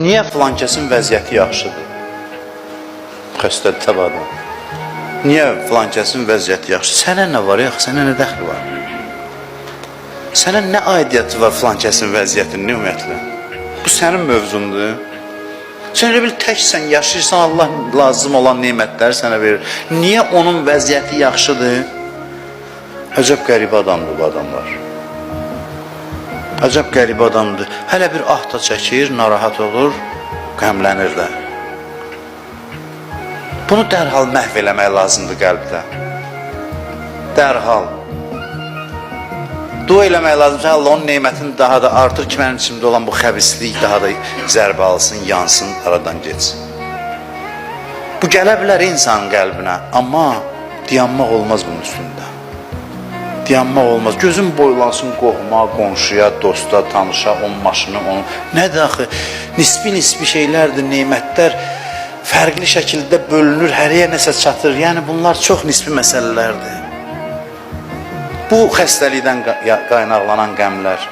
Niyə filan kəsin vəziyyəti yaxşıdır? Xəstədir təbadan. Niyə filan kəsin vəziyyəti yaxşıdır? Sənə nə var, yaxı? Sənə nə dəxli var? Sənə nə aidiyyəti var filan kəsin vəziyyətinin ümumiyyətlə? Bu sənin mövzundur. Sən elə bil təksən, yaşayırsan, Allah lazım olan nemətləri sənə verir. Niyə onun vəziyyəti yaxşıdır? Əcəb qəribə adamdır bu adamlar. Əcəb qəribə adamdır. Hələ bir ah da çəkir, narahat olur, qəmlənir də. Bunu dərhal məhv eləmək lazımdır qəlbdə. Dərhal. Dua eləmək lazımdır, Allah onun neymətini daha da artır ki, mənim içimdə olan bu xəbislik daha da zərbə alsın, yansın, aradan geçsin. Bu gələ bilər insanın qəlbinə, amma dayanmaq olmaz bunun üstündə. Dayanmaq olmaz. Gözün boylansın qohuma, qonşuya, dosta, tanışa, onun maşını, onun... Nədir axı? Nisbi şeylərdir, neymətlər fərqli şəkildə bölünür, həriyə nəsə çatır. Yəni bunlar çox nisbi məsələlərdir. Bu xəstəlikdən qaynaqlanan qəmlər